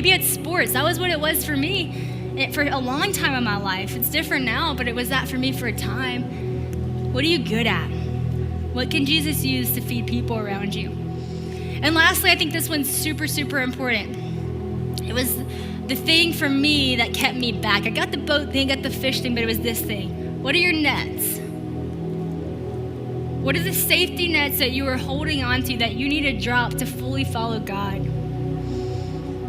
Maybe it's sports. That was what it was for me for a long time in my life. It's different now, but it was that for me for a time. What are you good at? What can Jesus use to feed people around you? And lastly, I think this one's super, super important. It was the thing for me that kept me back. I got the boat thing, got the fish thing, but it was this thing. What are your nets? What are the safety nets that you are holding on to that you need to drop to fully follow God?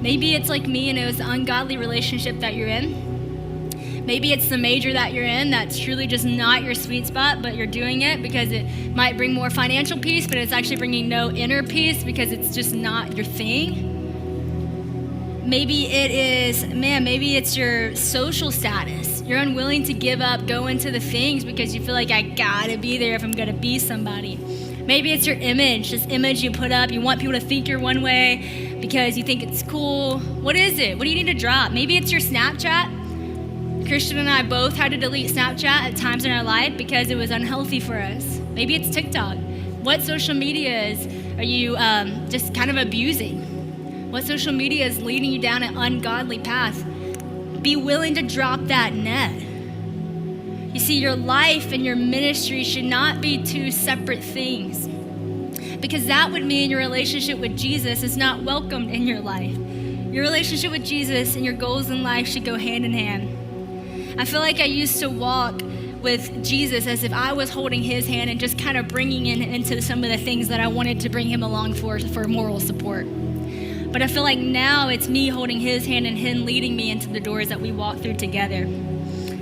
Maybe it's like me and it was an ungodly relationship that you're in. Maybe it's the major that you're in that's truly just not your sweet spot, but you're doing it because it might bring more financial peace, but it's actually bringing no inner peace because it's just not your thing. Maybe maybe it's your social status. You're unwilling to give up, go into the things because you feel like I gotta be there if I'm gonna be somebody. Maybe it's your image, this image you put up. You want people to think you're one way because you think it's cool. What is it? What do you need to drop? Maybe it's your Snapchat. Christian and I both had to delete Snapchat at times in our life because it was unhealthy for us. Maybe it's TikTok. What social media are you just kind of abusing? What social media is leading you down an ungodly path? Be willing to drop that net. You see, your life and your ministry should not be two separate things, because that would mean your relationship with Jesus is not welcomed in your life. Your relationship with Jesus and your goals in life should go hand in hand. I feel like I used to walk with Jesus as if I was holding his hand and just kind of bringing him into some of the things that I wanted to bring him along for moral support. But I feel like now it's me holding his hand and him leading me into the doors that we walk through together.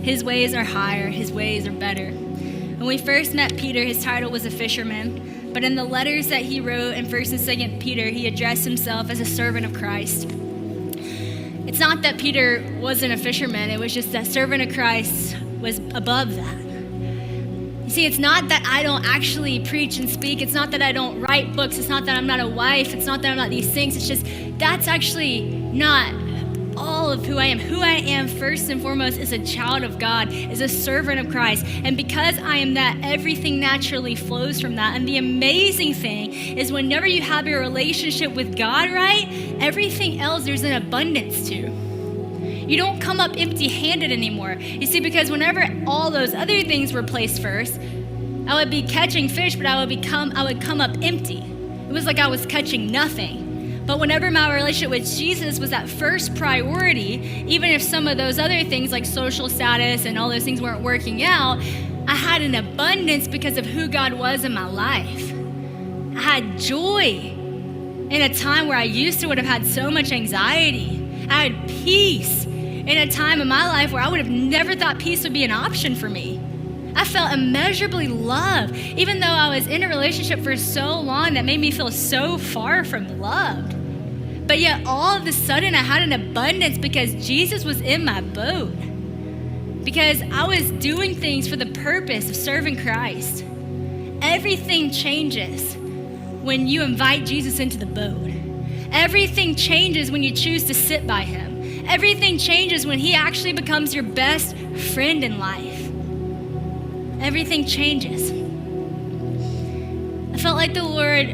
His ways are higher, his ways are better. When we first met Peter, his title was a fisherman, but in the letters that he wrote in 1st and 2nd Peter, he addressed himself as a servant of Christ. It's not that Peter wasn't a fisherman, it was just that servant of Christ was above that. You see, it's not that I don't actually preach and speak. It's not that I don't write books. It's not that I'm not a wife. It's not that I'm not these things. It's just that's actually not all of who I am. Who I am first and foremost is a child of God, is a servant of Christ. And because I am that, everything naturally flows from that. And the amazing thing is whenever you have your relationship with God right, everything else there's an abundance to. You don't come up empty-handed anymore. You see, because whenever all those other things were placed first, I would be catching fish, but I would come up empty. It was like I was catching nothing. But whenever my relationship with Jesus was that first priority, even if some of those other things like social status and all those things weren't working out, I had an abundance because of who God was in my life. I had joy in a time where I used to would have had so much anxiety. I had peace in a time in my life where I would have never thought peace would be an option for me. I felt immeasurably loved, even though I was in a relationship for so long that made me feel so far from loved. But yet all of a sudden I had an abundance because Jesus was in my boat. Because I was doing things for the purpose of serving Christ. Everything changes when you invite Jesus into the boat. Everything changes when you choose to sit by him. Everything changes when he actually becomes your best friend in life. Everything changes. I felt like the Lord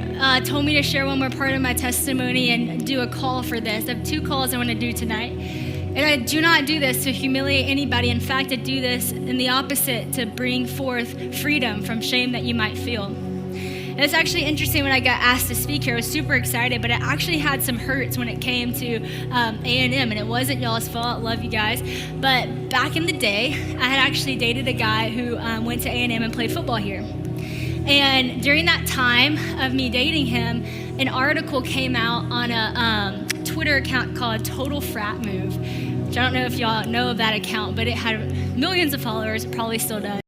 told me to share one more part of my testimony and do a call for this. I have 2 calls I want to do tonight. And I do not do this to humiliate anybody. In fact, I do this in the opposite, to bring forth freedom from shame that you might feel. And it's actually interesting when I got asked to speak here, I was super excited, but I actually had some hurts when it came to A&M, and it wasn't y'all's fault, love you guys. But back in the day, I had actually dated a guy who went to A&M and played football here. And during that time of me dating him, an article came out on a Twitter account called Total Frat Move, which I don't know if y'all know of that account, but it had millions of followers, it probably still does.